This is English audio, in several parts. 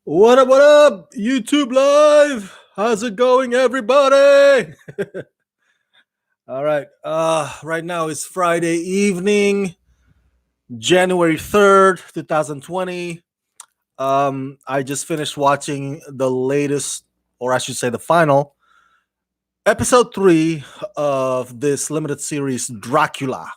What up, YouTube Live? How's it going, everybody? All right. Right now it's Friday evening, January 3rd, 2020. I just finished watching the latest, or I should say the final, episode 3 of this limited series, Dracula.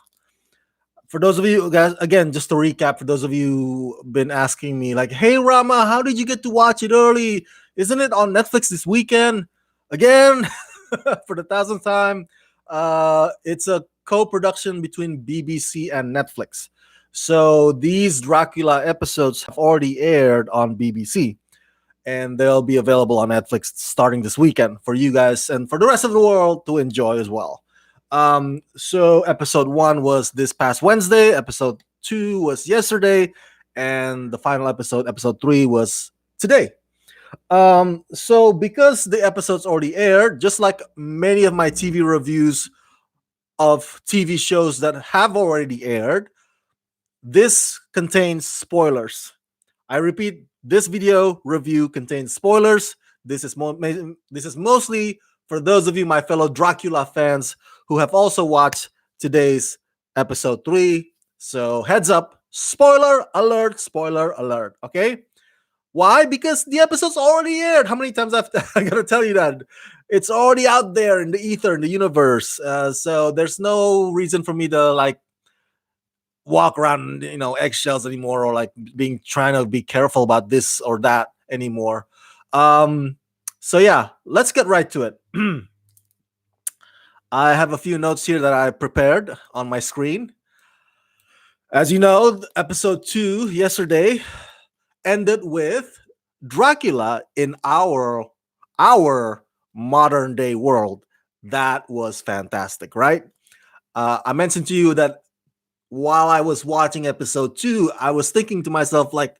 For those of you guys, again, just to recap, for those of you been asking me, like, hey Rama, how did you get to watch it early? Isn't it on Netflix this weekend? Again, for the thousandth time, it's a co-production between BBC and Netflix. So these Dracula episodes have already aired on BBC, and they'll be available on Netflix starting this weekend for you guys and for the rest of the world to enjoy as well. So episode 1 was this past Wednesday, episode 2 was yesterday, and the final episode 3, was today. So because the episode's already aired, just like many of my TV reviews of TV shows that have already aired, this contains spoilers. I repeat, this video review contains spoilers. This is mostly for those of you, my fellow Dracula fans, who have also watched today's episode 3. So heads up, spoiler alert, okay? Why? Because the episode's already aired. How many times I gotta tell you that? It's already out there in the ether, in the universe. So there's no reason for me to like walk around, eggshells anymore, or like trying to be careful about this or that anymore. So yeah, let's get right to it. I have a few notes here that I prepared on my screen. As you know, episode 2 yesterday ended with Dracula in our modern day world. That was fantastic, right? I mentioned to you that while I was watching episode 2, I was thinking to myself, like,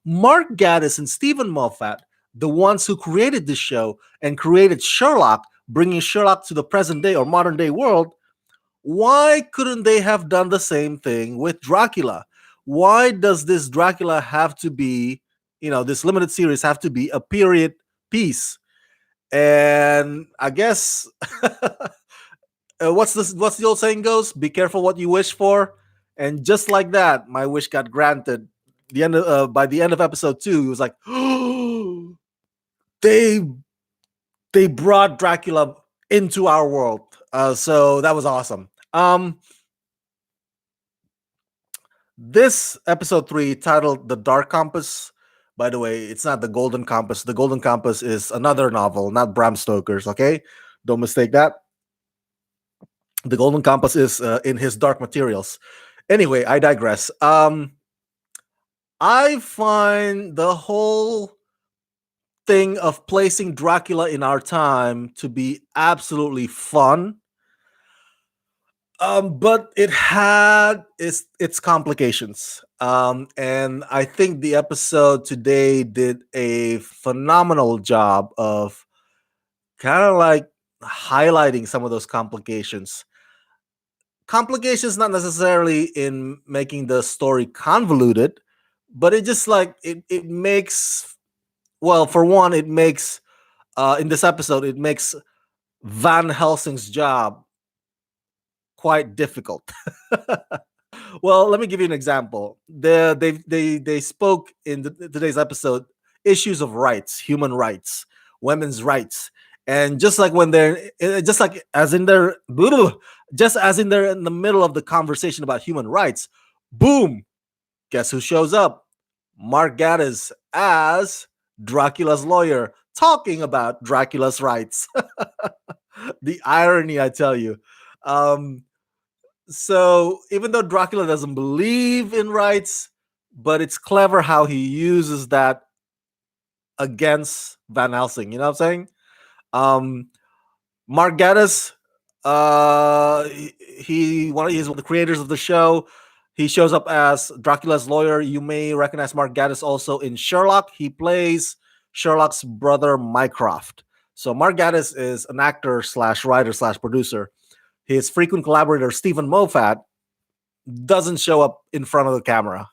Mark Gatiss and Stephen Moffat, the ones who created this show and created Sherlock, bringing Sherlock to the present day or modern day world, why couldn't they have done the same thing with Dracula? Why does this Dracula have to be, this limited series have to be a period piece? And I guess what's the old saying goes? Be careful what you wish for. And just like that, my wish got granted. By the end of episode 2, he was like, oh, they brought Dracula into our world. So that was awesome. This episode 3, titled The Dark Compass. By the way, it's not The Golden Compass. The Golden Compass is another novel, not Bram Stoker's, okay? Don't mistake that. The Golden Compass is in his Dark Materials. Anyway, I digress. I find the whole thing of placing Dracula in our time to be absolutely fun. But it had its complications. And I think the episode today did a phenomenal job of kind of like highlighting some of those complications. Complications not necessarily in making the story convoluted, but it just like it makes, well, for one, it makes in this episode, it makes Van Helsing's job quite difficult. Well, let me give you an example. They spoke in today's episode issues of rights, human rights, women's rights, and just like when they're just like as in their just as in they're in the middle of the conversation about human rights, boom, guess who shows up? Mark Gatiss as Dracula's lawyer, talking about Dracula's rights. The irony, I tell you. So even though Dracula doesn't believe in rights, but it's clever how he uses that against Van Helsing. You know what I'm saying? Mark Gatiss, he's one of the creators of the show. He shows up as Dracula's lawyer. You may recognize Mark Gatiss also in Sherlock. He plays Sherlock's brother, Mycroft. So Mark Gatiss is an actor slash writer slash producer. His frequent collaborator, Stephen Moffat, doesn't show up in front of the camera.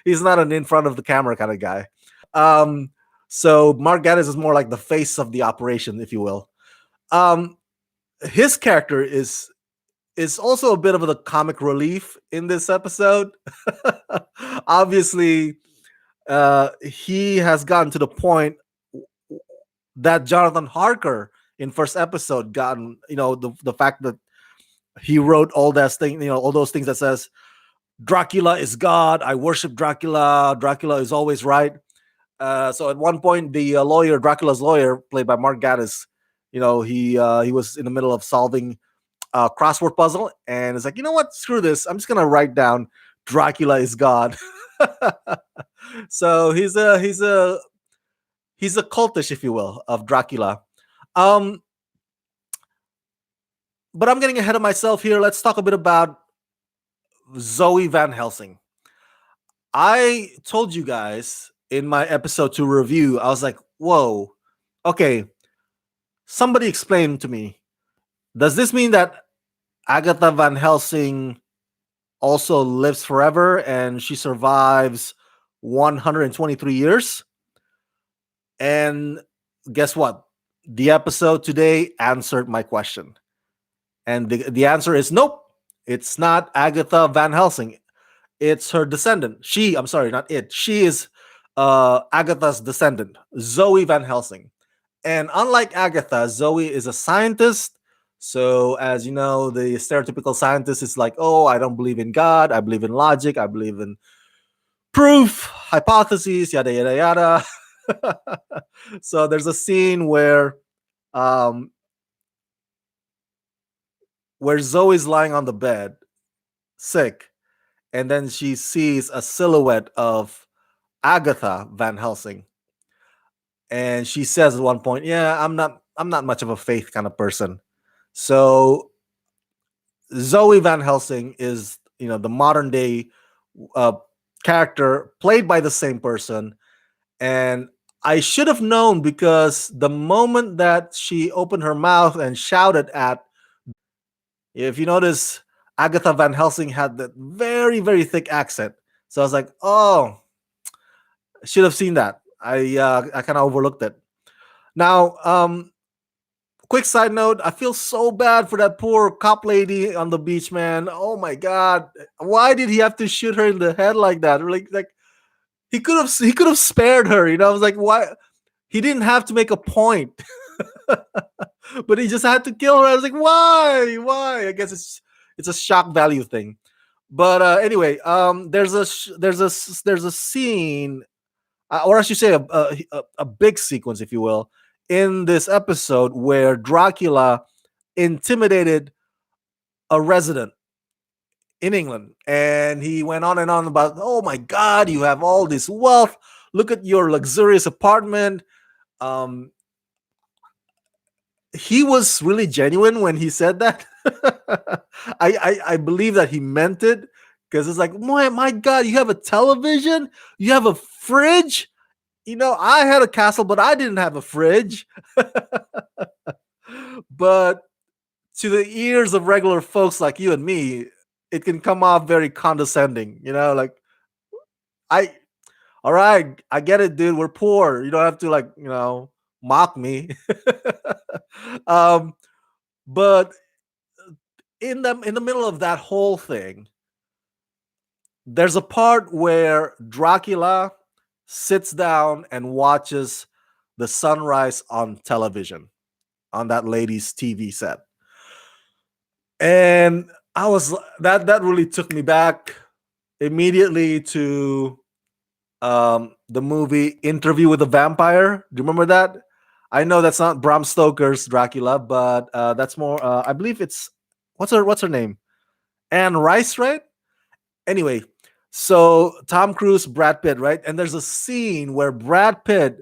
He's not an in front of the camera kind of guy. um, so Mark Gatiss is more like the face of the operation, if you will. Um, his character is also a bit of the comic relief in this episode. Obviously, he has gotten to the point that Jonathan Harker in first episode gotten, the fact that he wrote all that thing, all those things that says Dracula is God, I worship Dracula, Dracula is always right. So at one point, the lawyer, Dracula's lawyer, played by Mark Gatiss, he was in the middle of solving a crossword puzzle, and it's like, you know what, screw this, I'm just gonna write down Dracula is God. So he's a cultish, if you will, of Dracula. Um, but I'm getting ahead of myself here. Let's talk a bit about Zoe Van Helsing. I told you guys in my episode 2 review, I was like, whoa, okay, somebody explain to me. Does this mean that Agatha Van Helsing also lives forever and she survives 123 years? And guess what? The episode today answered my question. And the answer is nope. It's not Agatha Van Helsing. It's her descendant. I'm sorry, not it. She is Agatha's descendant, Zoe Van Helsing. And unlike Agatha, Zoe is a scientist. So, as you know, the stereotypical scientist is like, oh, I don't believe in God. I believe in logic. I believe in proof, hypotheses, yada, yada, yada. So, there's a scene um, where Zoe's lying on the bed, sick, and then she sees a silhouette of Agatha Van Helsing, and she says at one point, "Yeah, I'm not much of a faith kind of person." So Zoe Van Helsing is, the modern day uh, character played by the same person, and I should have known because the moment that she opened her mouth and shouted at, if you notice, Agatha Van Helsing had that very, very thick accent. So I was like, oh, I should have seen that. I kind of overlooked it. Now, quick side note, I feel so bad for that poor cop lady on the beach, man. Oh my god. Why did he have to shoot her in the head like that? Like he could have spared her, I was like, why? He didn't have to make a point. But he just had to kill her. I was like, why? Why? I guess it's a shock value thing. But anyway, there's a scene, or I should say a big sequence, if you will, in this episode where Dracula intimidated a resident in England, and he went on and on about, oh my God, you have all this wealth. Look at your luxurious apartment. Um, he was really genuine when he said that. I believe that he meant it, because it's like, my God, you have a television, you have a fridge. I had a castle, but I didn't have a fridge. But to the ears of regular folks like you and me, it can come off very condescending. Like, I, all right, I get it, dude. We're poor. You don't have to, like, mock me. um, but in the middle of that whole thing, there's a part where Dracula sits down and watches the sunrise on television, on that lady's TV set. And that really took me back immediately to the movie Interview with a Vampire. Do you remember that? I know that's not Bram Stoker's Dracula, but that's more, I believe it's, what's her name? Anne Rice, right? Anyway, so Tom Cruise, Brad Pitt, right? And there's a scene where Brad Pitt,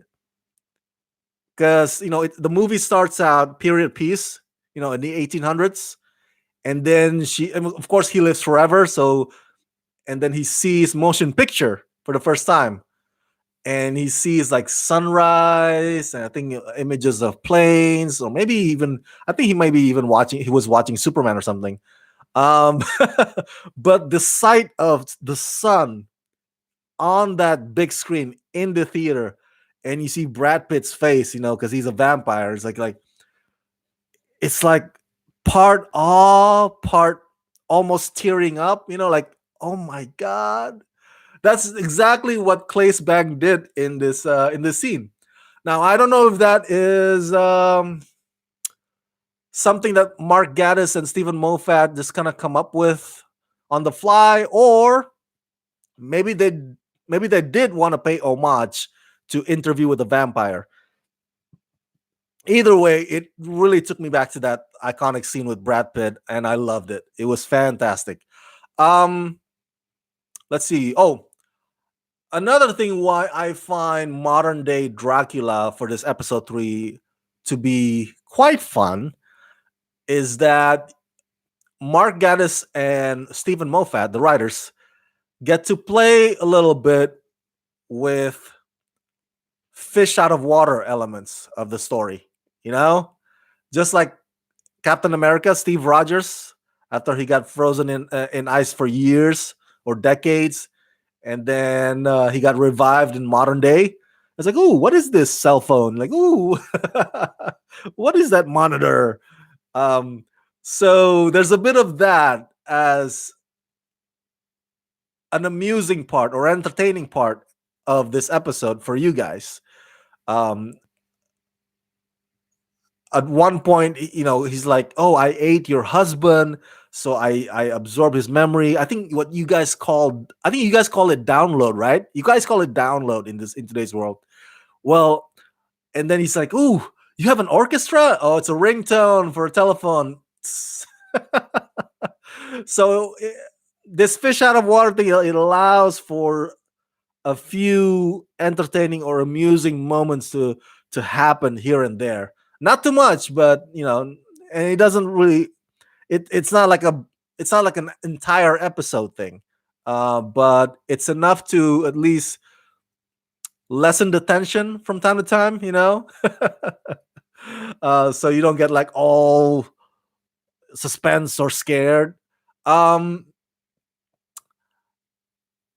because the movie starts out period piece, in the 1800s, and then and of course he lives forever. So, and then he sees motion picture for the first time, and he sees like sunrise, and I think images of planes, or maybe even, I think he was watching Superman or something. Um, but the sight of the sun on that big screen in the theater, and you see Brad Pitt's face, because he's a vampire. It's like part awe, part almost tearing up. Like, oh my god, that's exactly what Claes Bang did in this scene. Now I don't know if that is something that Mark Gatiss and Stephen Moffat just kind of come up with on the fly, or maybe they did want to pay homage to Interview with the Vampire. Either way, it really took me back to that iconic scene with Brad Pitt, and I loved it. It was fantastic. Um, let's see. Oh, another thing why I find modern day Dracula for this episode 3 to be quite fun is that Mark Gatiss and Stephen Moffat, the writers, get to play a little bit with fish out of water elements of the story. You know, just like Captain America, Steve Rogers, after he got frozen in ice for years or decades, and then he got revived in modern day. It's like, ooh, what is this cell phone? Like, ooh, what is that monitor? Um, so there's a bit of that as an amusing part or entertaining part of this episode for you guys. Um, at one point, he's like, "Oh, I ate your husband, so I absorb his memory." I think you guys call it download, right? You guys call it download in today's world. Well, and then he's like, "Ooh, you have an orchestra? Oh, it's a ringtone for a telephone." So this fish out of water thing, it allows for a few entertaining or amusing moments to happen here and there. Not too much, but and it doesn't really. It's not like an entire episode thing, but it's enough to at least lessen the tension from time to time. So you don't get like all suspense or scared. Um,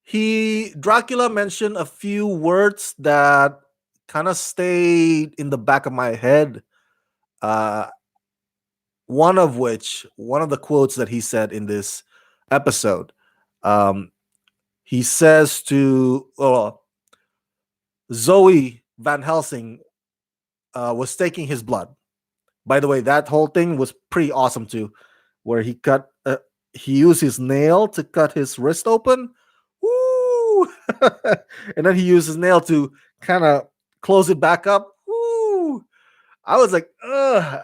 He Dracula mentioned a few words that kind of stayed in the back of my head. Uh, one of the quotes that he said in this episode, um, he says to Zoe Van Helsing was taking his blood. By the way, that whole thing was pretty awesome too, where he used his nail to cut his wrist open. Woo! And then he used his nail to kind of close it back up. Woo! I was like, ugh.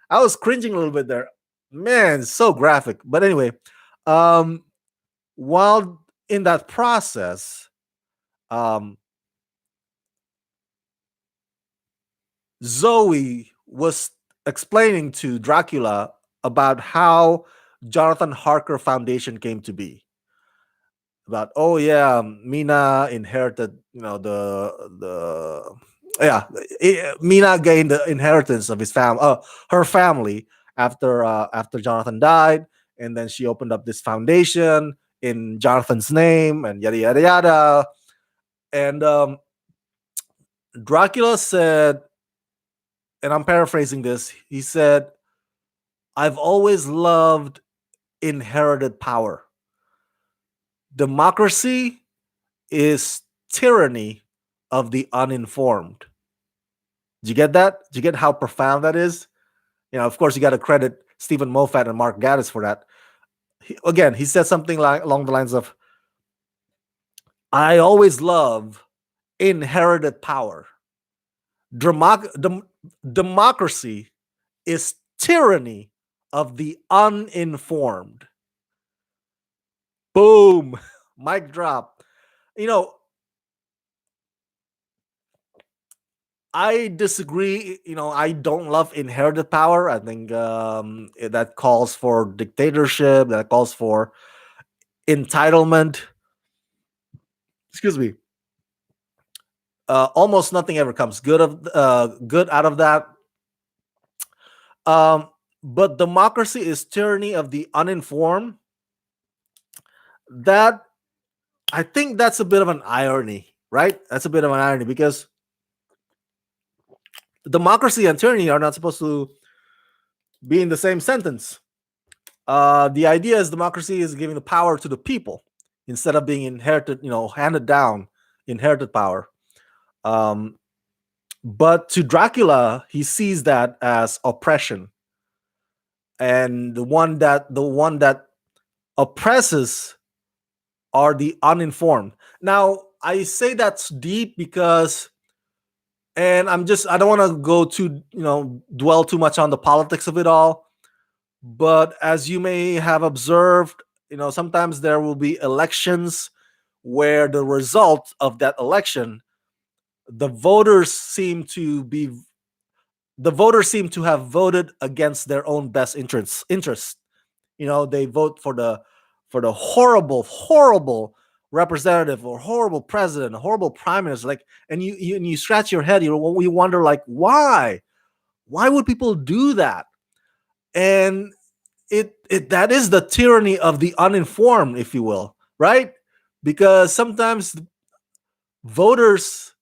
I was cringing a little bit there. Man, so graphic. But anyway, um, while in that process, um, Zoe was explaining to Dracula about how Jonathan Harker Foundation came to be. About, oh yeah, Mina inherited, Mina gained the inheritance of her family after Jonathan died, and then she opened up this foundation in Jonathan's name, and yada yada yada. And Dracula said, and I'm paraphrasing this, he said, "I've always loved inherited power. Democracy is tyranny of the uninformed." Did you get that? Did you get how profound that is? Of course, you got to credit Stephen Moffat and Mark Gatiss for that. He said something like along the lines of, "I always love inherited power. Democracy is tyranny of the uninformed." Boom. Mic drop. You know, I disagree. I don't love inherited power. I think that calls for dictatorship, that calls for entitlement. Excuse me. Almost nothing ever comes good out of that. But democracy is tyranny of the uninformed. That I think that's a bit of an irony, right? That's a bit of an irony because democracy and tyranny are not supposed to be in the same sentence. The idea is democracy is giving the power to the people instead of being inherited, handed down, inherited power. Um, but to Dracula, he sees that as oppression, and the one that oppresses are the uninformed. Now, I say that's deep because, and I don't want to go too, dwell too much on the politics of it all. But as you may have observed, sometimes there will be elections where the result of that election, the voters seem to be the voters seem to have voted against their own best interests. They vote for the horrible representative or horrible president, horrible prime minister. Like, and you scratch your head. You wonder, like, why would people do that? And it that is the tyranny of the uninformed, if you will, right? Because sometimes voters,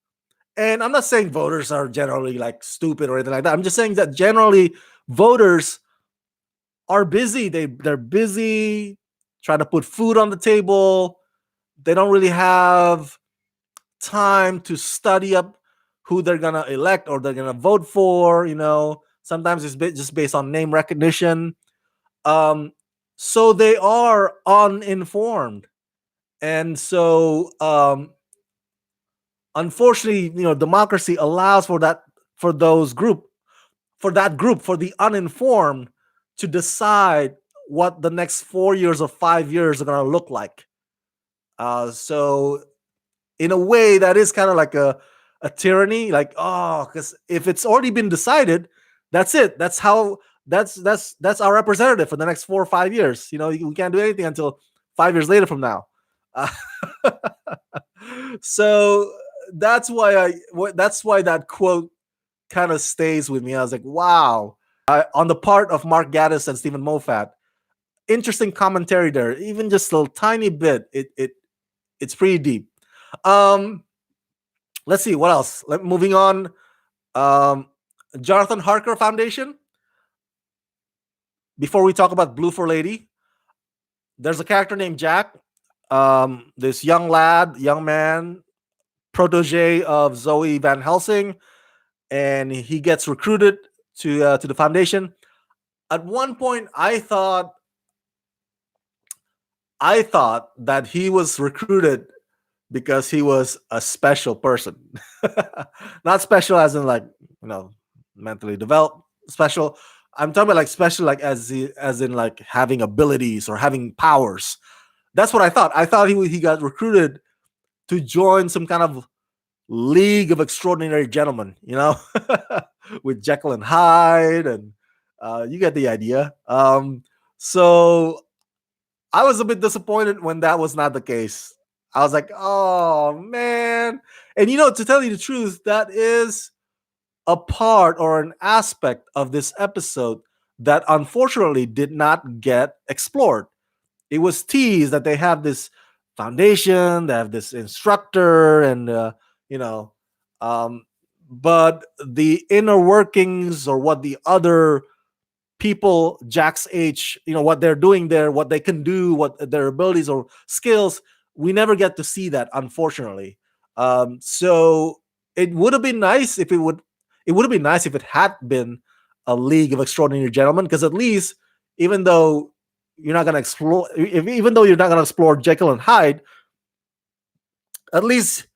and I'm not saying voters are generally like stupid or anything like that. I'm just saying that generally voters are busy. They're busy trying to put food on the table. They don't really have time to study up who they're gonna elect or they're gonna vote for. Sometimes it's just based on name recognition. Um, so they are uninformed, and so unfortunately, democracy allows for those group for the uninformed to decide what the next 4 years or 5 years are going to look like. So in a way, that is kind of like a tyranny. Like, oh, because if it's already been decided, that's it. That's our representative for the next 4 or 5 years. We can't do anything until 5 years later from now. Uh, so that's why that quote kind of stays with me. I was like, wow. On the part of Mark Gatiss and Stephen Moffat, interesting commentary there. Even just a tiny bit, it's pretty deep. Let's see what else. Moving on. Jonathan Harker Foundation. Before we talk about Blue for Lady, there's a character named Jack. This young man, protege of Zoe Van Helsing, and he gets recruited to the foundation. At one point, I thought that he was recruited because he was a special person, not special as in like mentally developed. Special. I'm talking about like special, like as in like having abilities or having powers. That's what I thought. I thought he got recruited to join some kind of League of Extraordinary Gentlemen, with Jekyll and Hyde, and you get the idea. So I was a bit disappointed when that was not the case. I was like, oh man. And to tell you the truth, that is a part or an aspect of this episode that unfortunately did not get explored. It was teased that they have this foundation, they have this instructor, and you know, um, but the inner workings or what the other people Jack's age, what they're doing there, what they can do, what their abilities or skills, we never get to see that, unfortunately. So it would have been nice if it would have been nice if it had been a League of Extraordinary Gentlemen, because at least, even though you're not going to explore, even though you're not going to explore Jekyll and Hyde, at least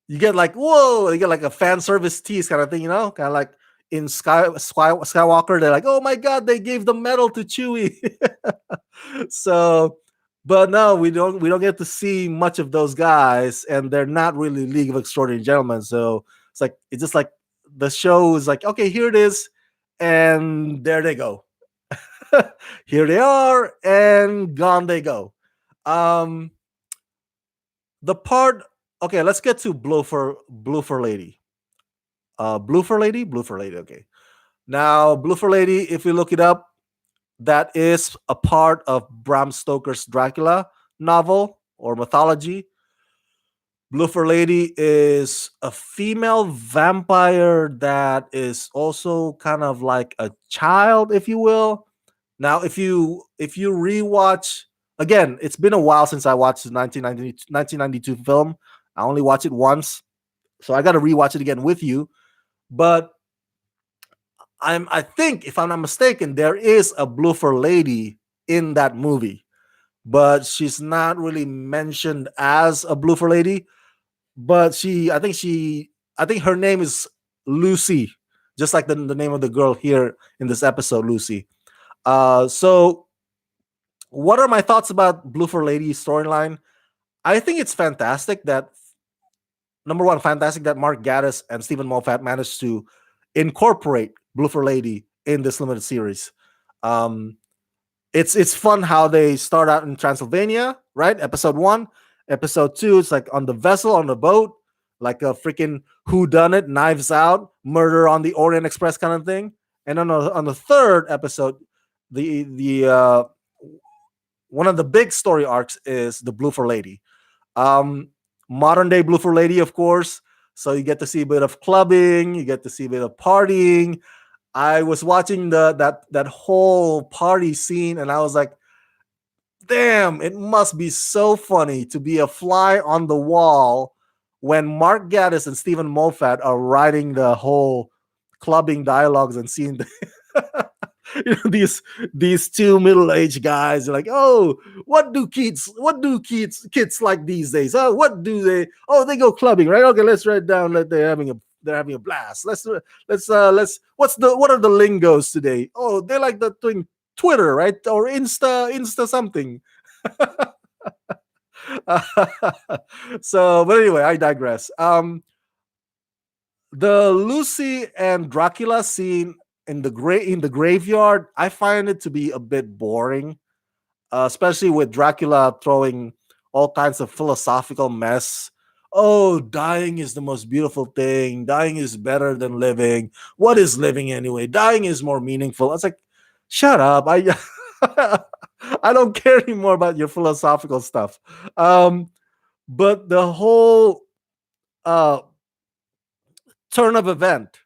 you get like, whoa, you get like a fan service tease kind of thing, kind of like in Skywalker, they're like, oh my god, they gave the medal to Chewie. So, but no, we don't get to see much of those guys, and they're not really League of Extraordinary Gentlemen. So it's just like the show is like, okay, here it is, and there they go. Here they are, and gone they go. Um, the part. Okay, let's get to Blue for Lady. Blue for Lady. Okay. Now, Blue for Lady, if we look it up, that is a part of Bram Stoker's Dracula novel or mythology. Blue for Lady is a female vampire that is also kind of like a child, if you will. Now, if you rewatch again, it's been a while since I watched the 1992 film. I only watched it once, so I got to rewatch it again with you. But I think if I'm not mistaken, there is a Blue for Lady in that movie, but she's not really mentioned as a Blue for Lady. But I think her name is Lucy, just like the name of the girl here in this episode, Lucy. So what are my thoughts about Blue for Lady storyline? I think it's fantastic that number one, fantastic that Mark Gatiss and Stephen Moffat managed to incorporate Blue for Lady in this limited series. Um, it's fun how they start out in Transylvania, right? Episode one, episode two, it's like on the vessel on the boat, like a freaking who done it, knives out, murder on the Orient Express kind of thing. And on the third episode, the one of the big story arcs is the Blue for Lady. Um, Modern day Blue for Lady, of course. So you get to see a bit of clubbing, you get to see a bit of partying. I was watching that whole party scene, and I was like, damn, it must be so funny to be a fly on the wall when Mark Gatiss and Stephen Moffat are writing the whole clubbing dialogues and seeing these two middle-aged guys are like, oh, what do kids like these days? Oh, what do they? Oh, they go clubbing, right? Okay, let's write down that they're having a blast. Let's what are the lingos today? Oh, they like the thing Twitter, right? Or Insta something. So, but anyway, I digress. The Lucy and Dracula scene in the graveyard, I find it to be a bit boring, especially with Dracula throwing all kinds of philosophical mess. Oh, dying is the most beautiful thing. Dying is better than living. What is living anyway? Dying is more meaningful. It's like, shut up. I don't care anymore about your philosophical stuff. But the whole uh, turn of event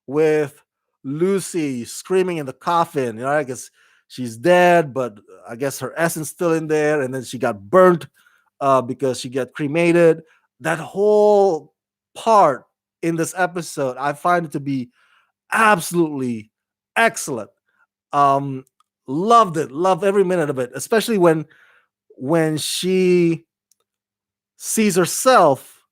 with Lucy screaming in the coffin. I guess she's dead, but I guess her essence still in there, and then she got burnt because she got cremated. That whole part in this episode, I find it to be absolutely excellent. Um, Loved it, loved every minute of it, especially when she sees herself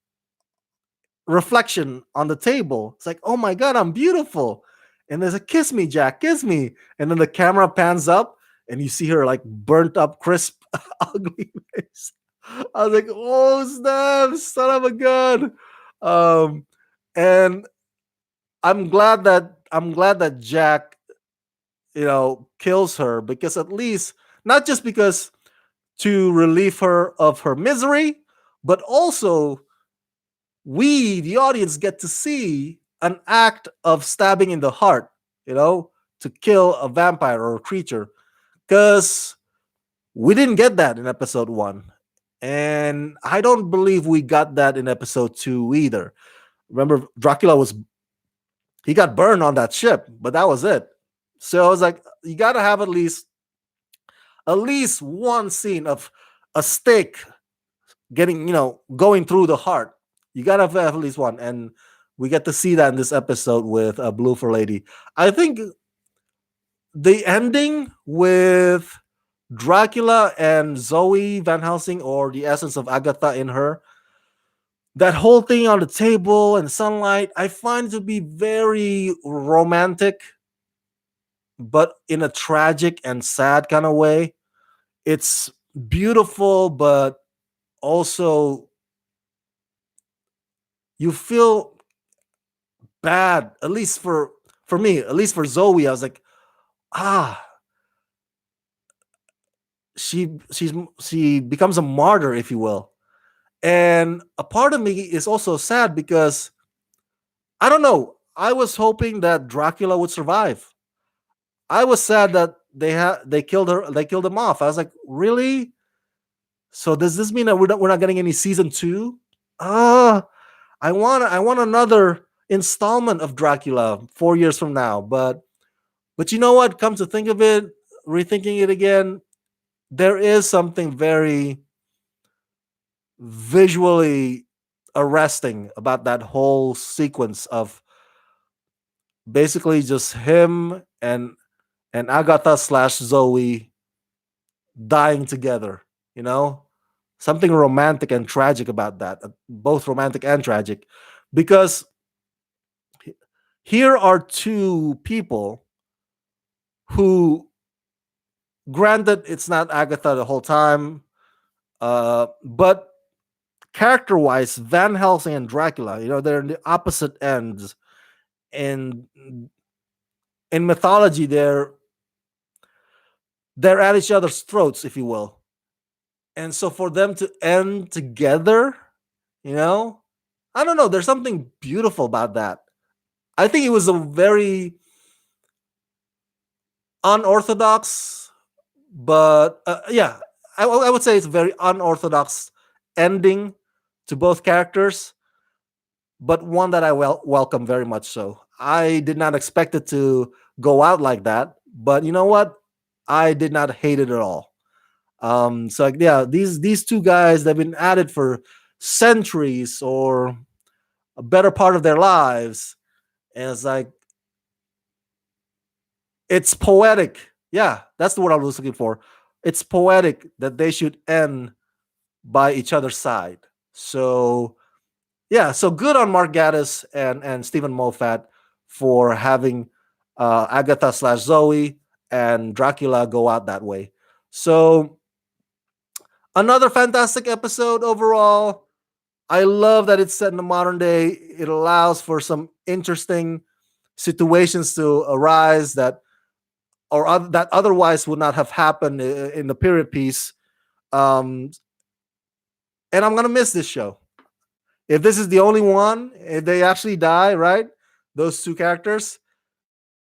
reflection on the table. It's like, oh my god, I'm beautiful. And there's a kiss me, Jack, kiss me. And then the camera pans up and you see her like burnt up, crisp, ugly face. I was like, oh snap, son of a gun. Um, and I'm glad that Jack, kills her because at least not just because to relieve her of her misery, but also we, the audience, get to see an act of stabbing in the heart, you know, to kill a vampire or a creature. Because we didn't get that in episode one. And I don't believe we got that in episode two either. Remember, he got burned on that ship, but that was it. So I was like, you got to have at least one scene of a stake getting, going through the heart. You gotta have at least one, and we get to see that in this episode with Blue for Lady. I think the ending with Dracula and Zoe Van Helsing, or the essence of Agatha in her, that whole thing on the table and sunlight, I find to be very romantic, but in a tragic and sad kind of way. It's beautiful, but also you feel bad, at least for me, at least for Zoe. I was like, ah, she becomes a martyr, if you will. And a part of me is also sad because I don't know. I was hoping that Dracula would survive. I was sad that they killed her. They killed him off. I was like, really? So does this mean that we're not getting any season two? Uh I want another installment of Dracula 4 years from now. But you know what? Come to think of it, rethinking it again, there is something very visually arresting about that whole sequence of basically just him and Agatha slash Zoe dying together. You know, something romantic and tragic about that. Both romantic and tragic, because here are two people who, granted, it's not Agatha the whole time, but character wise, Van Helsing and Dracula, they're in the opposite ends. And in mythology, they're at each other's throats, if you will. And so for them to end together, you know, I don't know. There's something beautiful about that. I think it was a very unorthodox, but yeah, I would say it's a very unorthodox ending to both characters, but one that I welcome very much so. I did not expect it to go out like that, but you know what? I did not hate it at all. So like, yeah, these two guys, they've been at it for centuries or a better part of their lives, and it's like it's poetic. Yeah, that's the word I was looking for. It's poetic that they should end by each other's side. So yeah, so good on Mark Gatiss and Stephen Moffat for having Agatha slash Zoe and Dracula go out that way. So another fantastic episode overall. I love that it's set in the modern day. It allows for some interesting situations to arise that otherwise would not have happened in the period piece. Um, and I'm gonna miss this show. If this is the only one, if they actually die, right? Those two characters,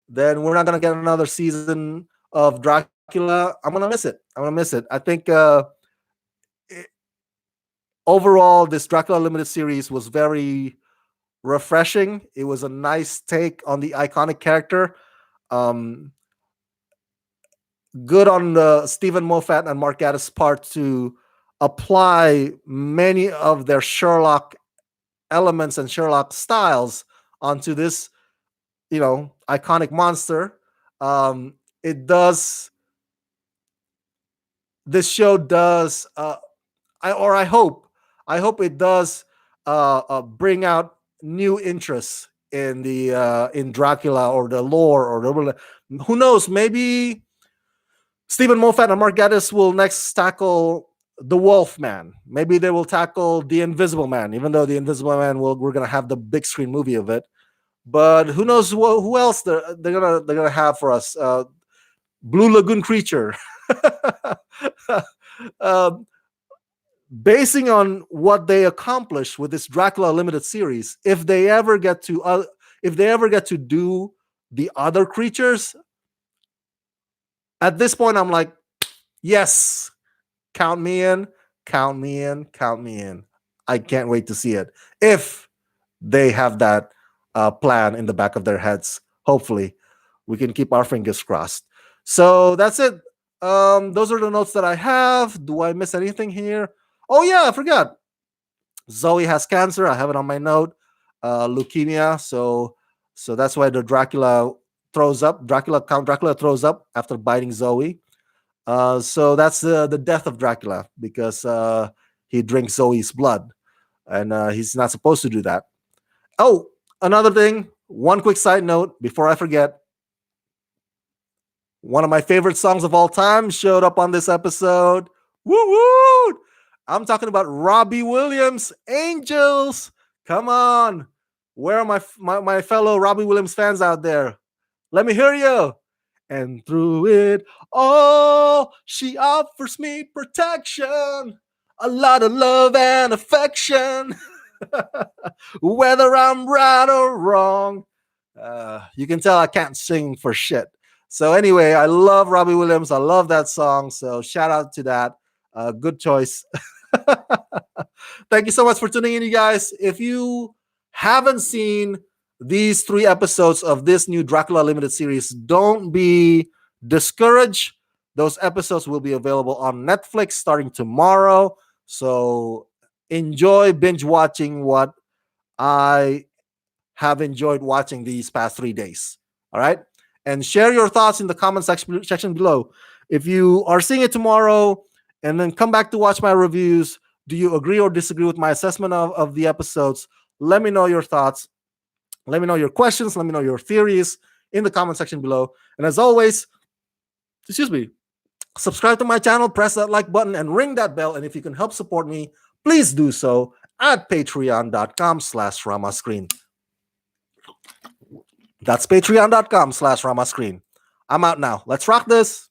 then we're not gonna get another season of Dracula. I'm gonna miss it. I'm gonna miss it. I think it, overall, this Dracula limited series was very refreshing. It was a nice take on the iconic character. Um, Good on Stephen Moffat and Mark Gatiss' part to apply many of their Sherlock elements and Sherlock styles onto this, iconic monster. It does. This show does. I hope it does bring out new interests in the in Dracula or the lore or who knows, maybe Stephen Moffat and Mark Gatiss will next tackle the Wolf Man. Maybe they will tackle the Invisible Man, even though the Invisible Man we're gonna have the big screen movie of it. But who knows who else they're gonna have for us? Blue Lagoon Creature. um, Basing on what they accomplished with this Dracula limited series, if they ever get to do the other creatures, at this point I'm like, yes, count me in, count me in, count me in. I can't wait to see it. If they have that plan in the back of their heads, hopefully we can keep our fingers crossed. So that's it. Those are the notes that I have. Do I miss anything here? Oh yeah, I forgot. Zoe has cancer. I have it on my note. Leukemia. So that's why the Dracula throws up. Count Dracula throws up after biting Zoe. So that's the death of Dracula because he drinks Zoe's blood, and he's not supposed to do that. Oh, another thing. One quick side note before I forget. One of my favorite songs of all time showed up on this episode. Woo woo! I'm talking about Robbie Williams, Angels. Come on. Where are my fellow Robbie Williams fans out there? Let me hear you. And through it all, she offers me protection, a lot of love and affection. Whether I'm right or wrong, you can tell I can't sing for shit. So anyway, I love Robbie Williams. I love that song. So shout out to that. Good choice. Thank you so much for tuning in, you guys. If you haven't seen these 3 episodes of this new Dracula limited series, don't be discouraged. Those episodes will be available on Netflix starting tomorrow. So enjoy binge watching what I have enjoyed watching these past 3 days. All right. And share your thoughts in the comment section below. If you are seeing it tomorrow and then come back to watch my reviews, do you agree or disagree with my assessment of the episodes? Let me know your thoughts. Let me know your questions. Let me know your theories in the comment section below. And as always, subscribe to my channel, press that like button, and ring that bell. And if you can help support me, please do so at patreon.com/ramascreen. That's patreon.com/ramascreen. I'm out now. Let's rock this.